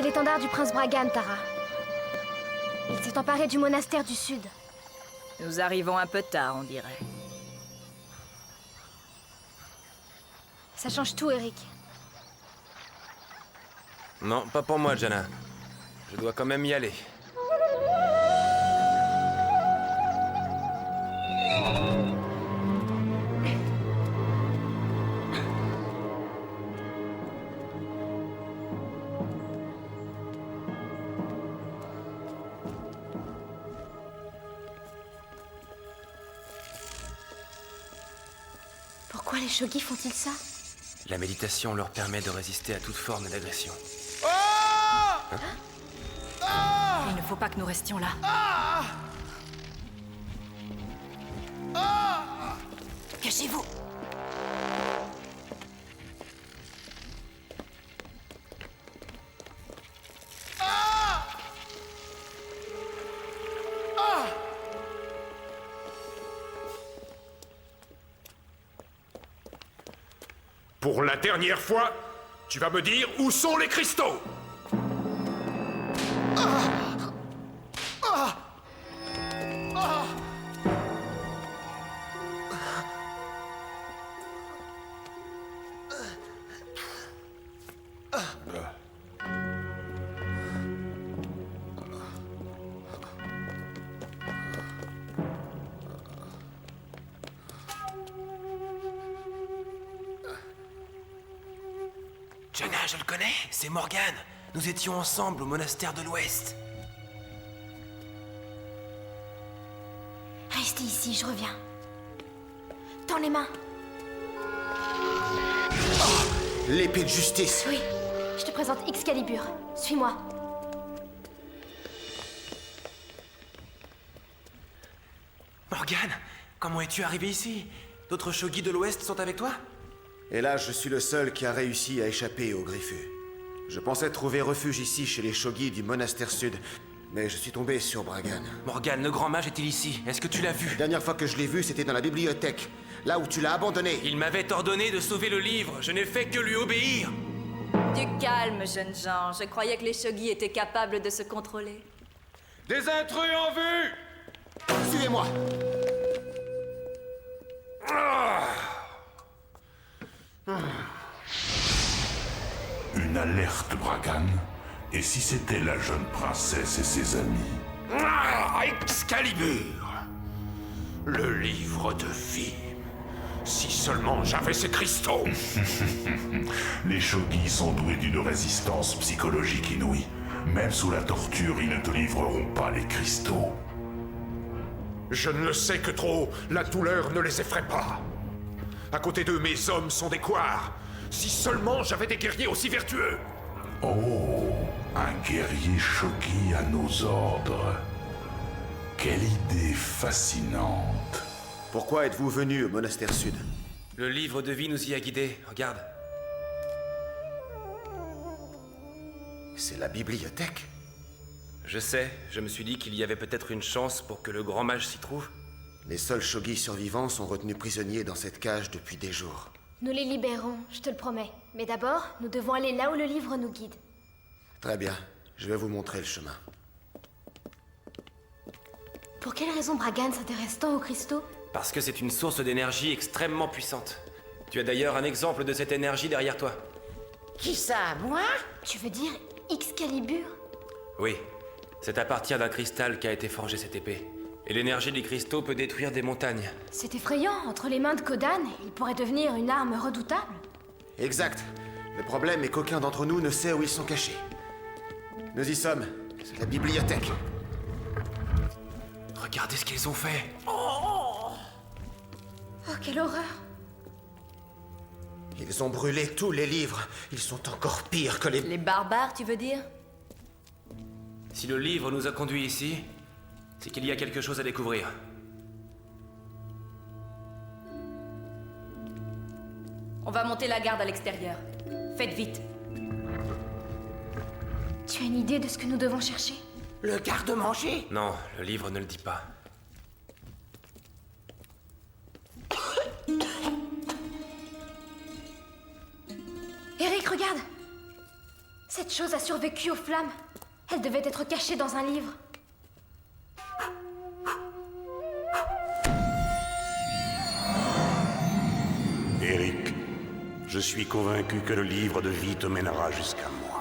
l'étendard du prince Bragan, Tara. Il s'est emparé du monastère du Sud. Nous arrivons un peu tard, on dirait. Ça change tout, Eric. Non, pas pour moi, Jana. Je dois quand même y aller. Pourquoi les Shogi font-ils ça? La méditation leur permet de résister à toute forme d'agression. Il ne faut pas que nous restions là. Cachez-vous! Pour la dernière fois, tu vas me dire où sont les cristaux? Jana, je le connais, c'est Morgan. Nous étions ensemble au monastère de l'Ouest. Restez ici, je reviens. Tends les mains. L'épée de justice. Oui, je te présente Excalibur. Suis-moi. Morgan, comment es-tu arrivé ici? D'autres Shogi de l'Ouest sont avec toi? Et là, je suis le seul qui a réussi à échapper au Griffus. Je pensais trouver refuge ici chez les Shogi du monastère sud, mais je suis tombé sur Bragan. Morgan, le grand mage est-il ici? Est-ce que tu l'as vu? La dernière fois que je l'ai vu, c'était dans la bibliothèque, là où tu l'as abandonné. Il m'avait ordonné de sauver le livre, je n'ai fait que lui obéir. Du calme, jeunes gens. Je croyais que les Shogi étaient capables de se contrôler. Des intrus en vue! Suivez-moi. Une alerte, Bragan. Et si c'était la jeune princesse et ses amis? Excalibur! Le livre de vie. Si seulement j'avais ces cristaux! Les Shogi sont doués d'une résistance psychologique inouïe. Même sous la torture, ils ne te livreront pas les cristaux. Je ne le sais que trop, la douleur ne les effraie pas. À côté d'eux, mes hommes sont des couards. Si seulement j'avais des guerriers aussi vertueux! Oh, un guerrier Shogi à nos ordres. Quelle idée fascinante. Pourquoi êtes-vous venu au monastère sud? Le livre de vie nous y a guidés, regarde. C'est la bibliothèque. Je sais, je me suis dit qu'il y avait peut-être une chance pour que le grand mage s'y trouve. Les seuls Shogi survivants sont retenus prisonniers dans cette cage depuis des jours. Nous les libérons, je te le promets. Mais d'abord, nous devons aller là où le livre nous guide. Très bien, je vais vous montrer le chemin. Pour quelle raison Bragan s'intéresse tant aux cristaux? Parce que c'est une source d'énergie extrêmement puissante. Tu as d'ailleurs un exemple de cette énergie derrière toi. Qui ça, moi? Tu veux dire Excalibur? Oui, c'est à partir d'un cristal qu'a été forgée cette épée. Et l'énergie des cristaux peut détruire des montagnes. C'est effrayant, entre les mains de Kodan, il pourrait devenir une arme redoutable. Exact. Le problème est qu'aucun d'entre nous ne sait où ils sont cachés. Nous y sommes. C'est la bibliothèque. Regardez ce qu'ils ont fait. Oh, quelle horreur! Ils ont brûlé tous les livres. Ils sont encore pires que les... Les barbares, tu veux dire? Si le livre nous a conduits ici, c'est qu'il y a quelque chose à découvrir. On va monter la garde à l'extérieur. Faites vite. Tu as une idée de ce que nous devons chercher? Le garde-manger? Non, le livre ne le dit pas. Eric, regarde! Cette chose a survécu aux flammes. Elle devait être cachée dans un livre. Eric, je suis convaincu que le livre de vie te mènera jusqu'à moi.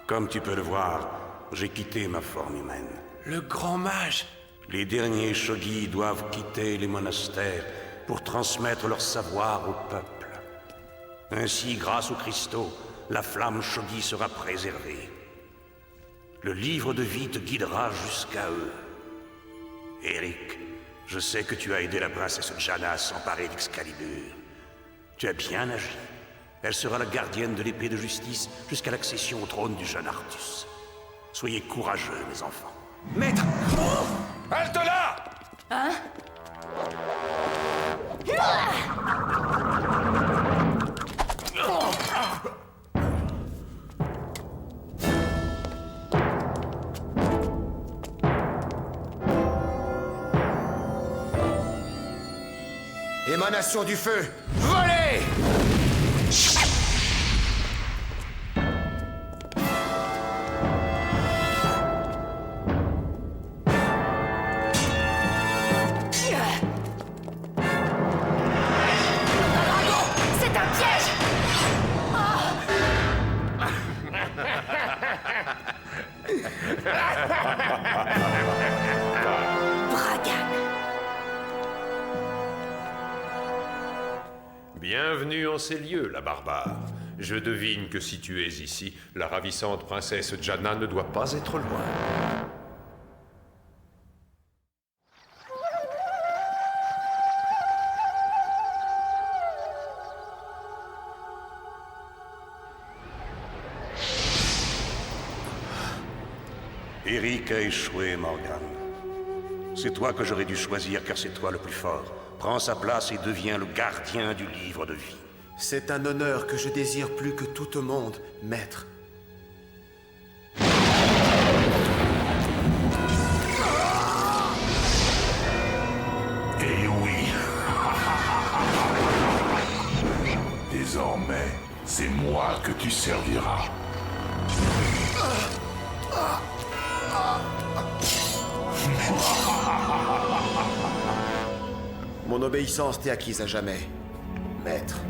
Comme tu peux le voir, j'ai quitté ma forme humaine. Le grand mage! Les derniers Shogi doivent quitter les monastères pour transmettre leur savoir au peuple. Ainsi, grâce aux cristaux, la flamme Shogi sera préservée. Le livre de vie te guidera jusqu'à eux. Eric, je sais que tu as aidé la princesse Janna à s'emparer d'Excalibur. Tu as bien agi. Elle sera la gardienne de l'épée de justice jusqu'à l'accession au trône du jeune Artus. Soyez courageux, mes enfants. Maître! Halte là! Hein? Émanation du feu! Volez! C'est un piège! Bienvenue en ces lieux, la barbare. Je devine que si tu es ici, la ravissante princesse Janna ne doit pas être loin. Eric a échoué, Morgan. C'est toi que j'aurais dû choisir car c'est toi le plus fort. Prends sa place et deviens le gardien du livre de vie. C'est un honneur que je désire plus que tout au monde, maître. Et oui. Désormais, c'est moi que tu serviras. Mon obéissance t'est acquise à jamais, maître.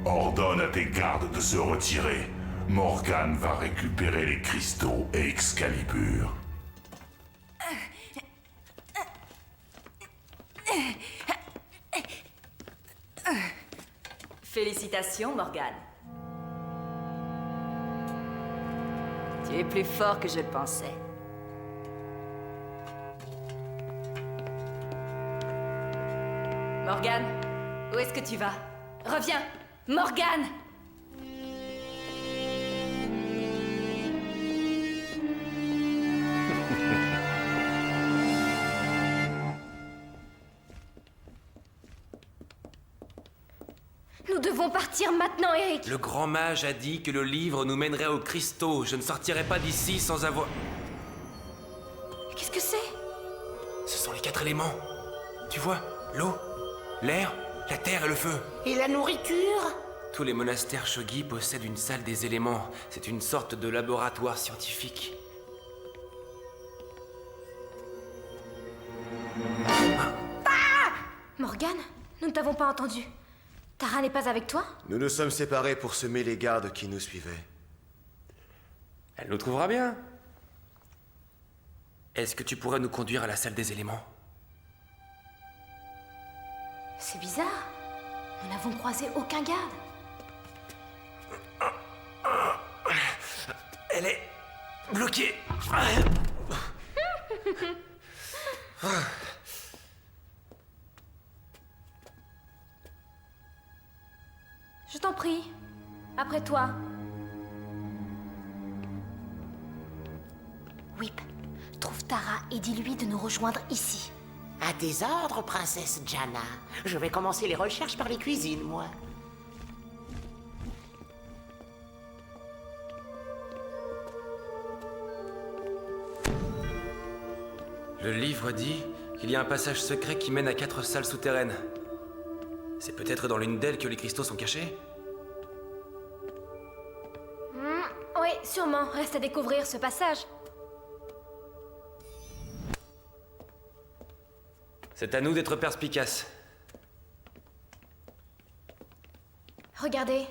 Ordonne à tes gardes de se retirer. Morgan va récupérer les cristaux et Excalibur. Félicitations, Morgan. Tu es plus fort que je le pensais. Morgan, où est-ce que tu vas? Reviens! Morgan! Nous devons partir maintenant, Eric. Le grand mage a dit que le livre nous mènerait aux cristaux. Je ne sortirai pas d'ici sans avoir... Qu'est-ce que c'est? Ce sont les 4 éléments. Tu vois, l'eau, l'air, la terre et le feu. Et la nourriture? Tous les monastères Shogi possèdent une salle des éléments. C'est une sorte de laboratoire scientifique. Morgan, nous ne t'avons pas entendu. Tara n'est pas avec toi? Nous nous sommes séparés pour semer les gardes qui nous suivaient. Elle nous trouvera bien. Est-ce que tu pourrais nous conduire à la salle des éléments? C'est bizarre. Nous n'avons croisé aucun garde. Elle est bloquée. Je t'en prie. Après toi. Whip, trouve Tara et dis-lui de nous rejoindre ici. À tes ordres, princesse Janna. Je vais commencer les recherches par les cuisines, moi. Le livre dit qu'il y a un passage secret qui mène à 4 salles souterraines. C'est peut-être dans l'une d'elles que les cristaux sont cachés? Oui, sûrement. Reste à découvrir ce passage. C'est à nous d'être perspicaces. Regardez.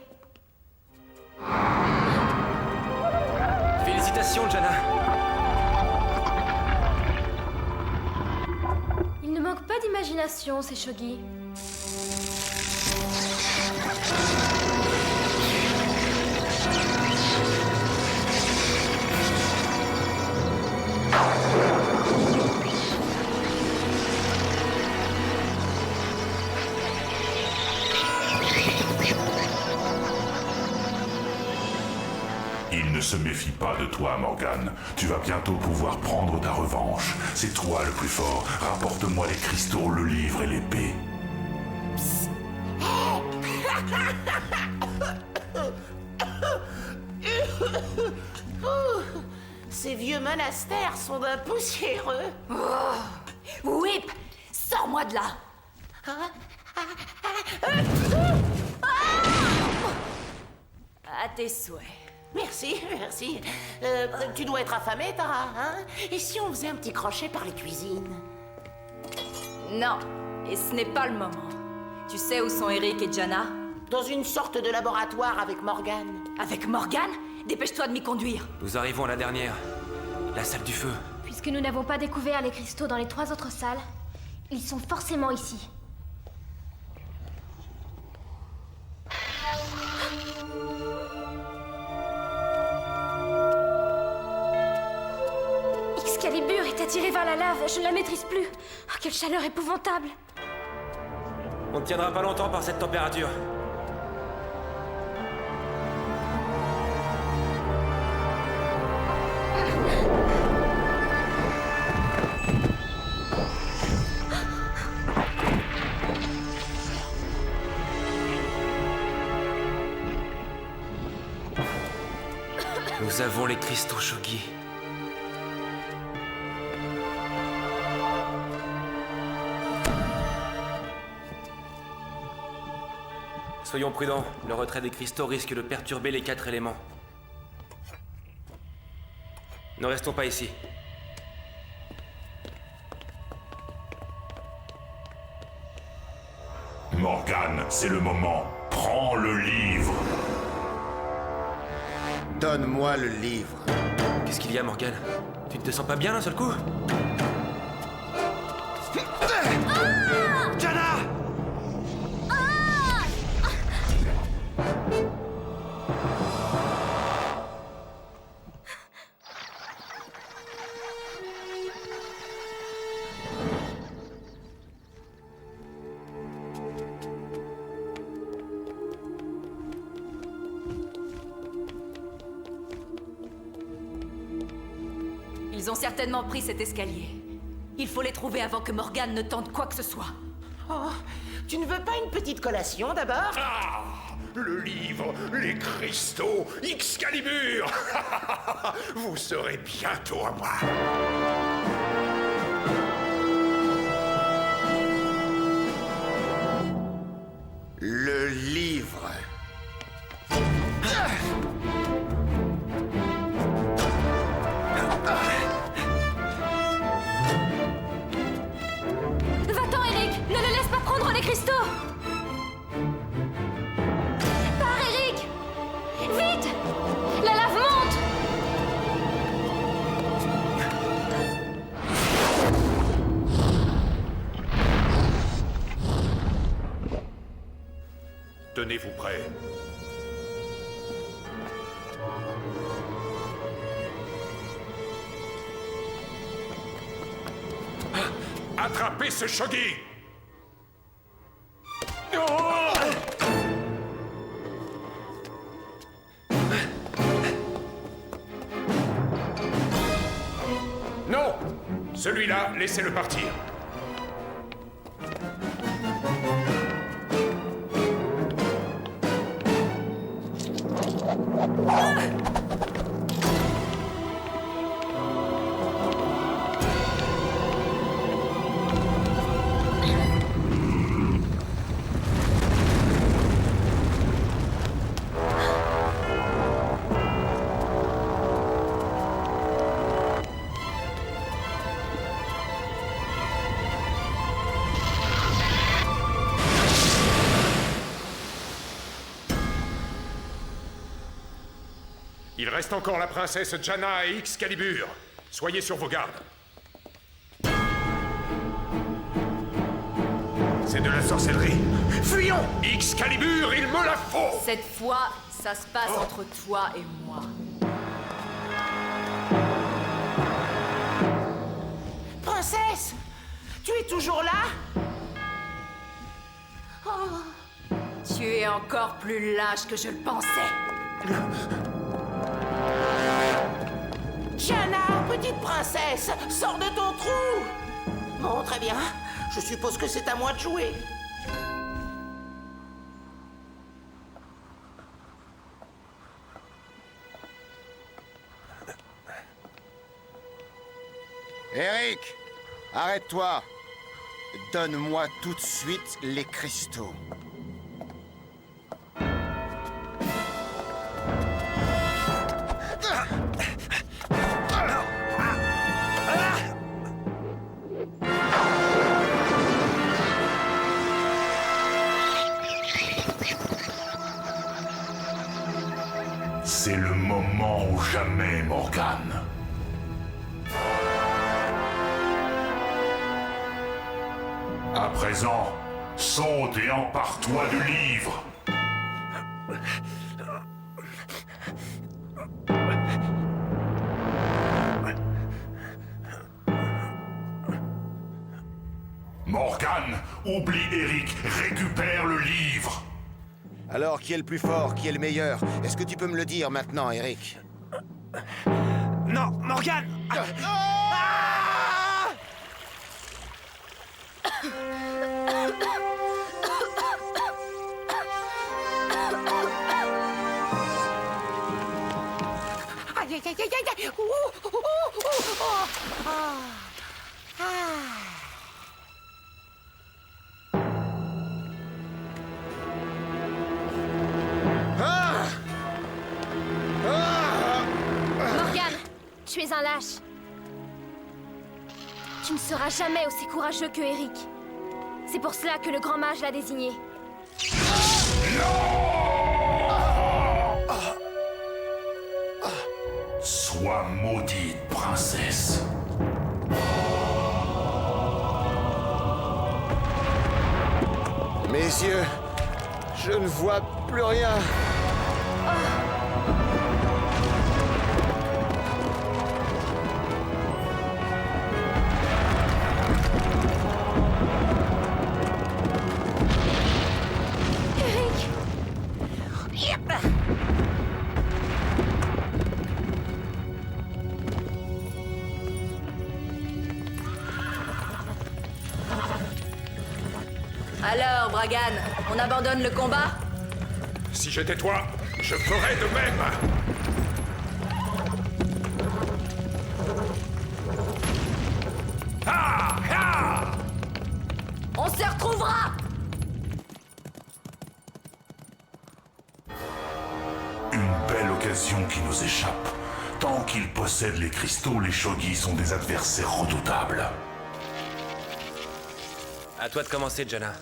Félicitations, Jana. Il ne manque pas d'imagination, ces Shogi. Il ne se méfie pas de toi, Morgane. Tu vas bientôt pouvoir prendre ta revanche. C'est toi le plus fort. Rapporte-moi les cristaux, le livre et l'épée. Ces vieux monastères sont d'un poussiéreux. Whip, sors-moi de là. À tes souhaits. Merci, merci. Tu dois être affamée, Tara, hein? Et si on faisait un petit crochet par les cuisines? Non, et ce n'est pas le moment. Tu sais où sont Eric et Jana? Dans une sorte de laboratoire avec Morgane. Avec Morgane? Dépêche-toi de m'y conduire. Nous arrivons à la dernière. La salle du feu. Puisque nous n'avons pas découvert les cristaux dans les 3 autres salles, ils sont forcément ici. Excalibur est attiré vers la lave, je ne la maîtrise plus. Oh, quelle chaleur épouvantable! On ne tiendra pas longtemps par cette température. Nous avons les cristaux Shogi. Soyons prudents, le retrait des cristaux risque de perturber les 4 éléments. Ne restons pas ici. Morgane, c'est le moment. Prends le livre. Donne-moi le livre. Qu'est-ce qu'il y a, Morgane? Tu ne te sens pas bien d'un seul coup? Jana! Ils ont certainement pris cet escalier. Il faut les trouver avant que Morgane ne tente quoi que ce soit. Oh, tu ne veux pas une petite collation d'abord? Ah, le livre, les cristaux, Excalibur. Vous serez bientôt à moi. Le livre. Va-t'en, Eric! Ne le laisse pas prendre les cristaux! Pars, Eric! Vite! La lave monte! Tenez-vous prêts. Attrapez ce Shogi! Non! Celui-là, laissez-le partir. reste encore la princesse Janna et Excalibur. Soyez sur vos gardes. C'est de la sorcellerie. Fuyons! Excalibur, il me la faut! Cette fois, ça se passe entre toi et moi. Princesse! Tu es toujours là? Oh. Tu es encore plus lâche que je le pensais. Janna, petite princesse, sors de ton trou! Bon, très bien. Je suppose que c'est à moi de jouer. Eric, arrête-toi. Donne-moi tout de suite les cristaux. C'est le moment ou jamais, Morgane. À présent, saute et empare-toi du livre. Morgane, oublie Eric, récupère le livre. Alors, qui est le plus fort, qui est le meilleur? Est-ce que tu peux me le dire maintenant, Eric? Non, Morgane! Aïe, aïe, aïe, aïe, aïe! Ouh, ouh, ouh, ouh, oh. Ah. Morgane, tu es un lâche. Tu ne seras jamais aussi courageux que Eric. C'est pour cela que le grand mage l'a désigné. Sois maudite, princesse. Mes yeux, je ne vois plus rien. Eric! Alors, Bragan, on abandonne le combat? Si j'étais toi, je ferais de même. Ah! Ah! On se retrouvera! Une belle occasion qui nous échappe. Tant qu'ils possèdent les cristaux, les Shogi sont des adversaires redoutables. À toi de commencer, Janna.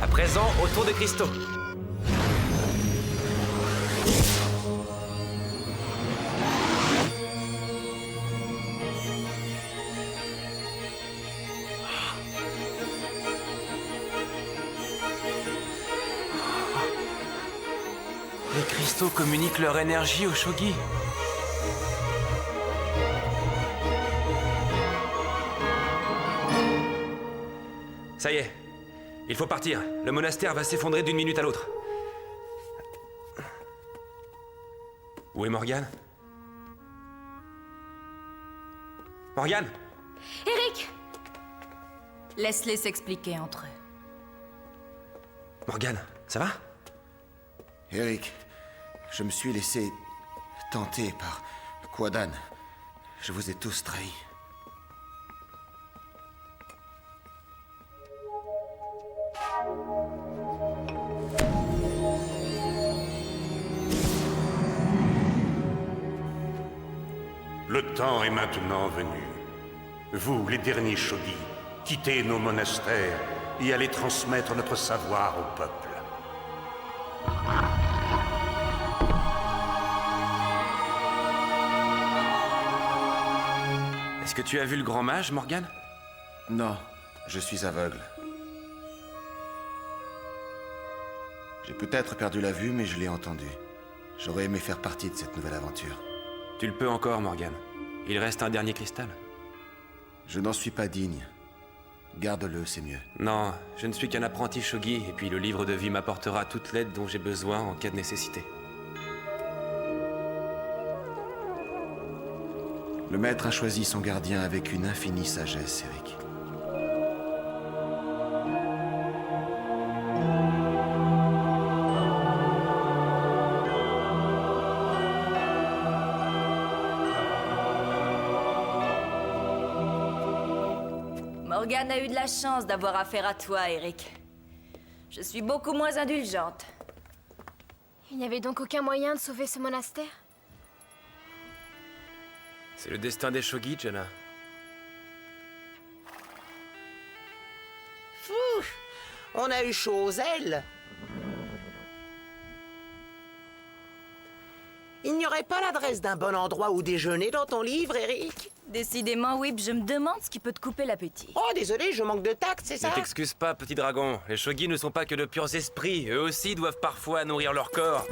À présent, au tour des cristaux. Les cristaux communiquent leur énergie aux Shogi. Ça y est, il faut partir. Le monastère va s'effondrer d'une minute à l'autre. Où est Morgane? Morgane? Eric! Laisse-les s'expliquer entre eux. Morgane, ça va? Eric, je me suis laissé tenter par Quadan. Je vous ai tous trahis. Le temps est maintenant venu. Vous, les derniers Shogi, quitter nos monastères et aller transmettre notre savoir au peuple. Est-ce que tu as vu le grand mage, Morgane? Non, je suis aveugle. J'ai peut-être perdu la vue, mais je l'ai entendu. J'aurais aimé faire partie de cette nouvelle aventure. Tu le peux encore, Morgane. Il reste un dernier cristal. Je n'en suis pas digne. Garde-le, c'est mieux. Non, je ne suis qu'un apprenti shogi, et puis le livre de vie m'apportera toute l'aide dont j'ai besoin en cas de nécessité. Le maître a choisi son gardien avec une infinie sagesse, Eric. Morgane a eu de la chance d'avoir affaire à toi, Eric. Je suis beaucoup moins indulgente. Il n'y avait donc aucun moyen de sauver ce monastère? C'est le destin des shogi, Jenna. Fou, on a eu chaud aux ailes. Il n'y aurait pas l'adresse d'un bon endroit où déjeuner dans ton livre, Eric? Décidément, Whip, je me demande ce qui peut te couper l'appétit. Oh, désolé, je manque de tact, c'est ça? Ne t'excuse pas, petit dragon. Les shogi ne sont pas que de purs esprits. Eux aussi doivent parfois nourrir leur corps.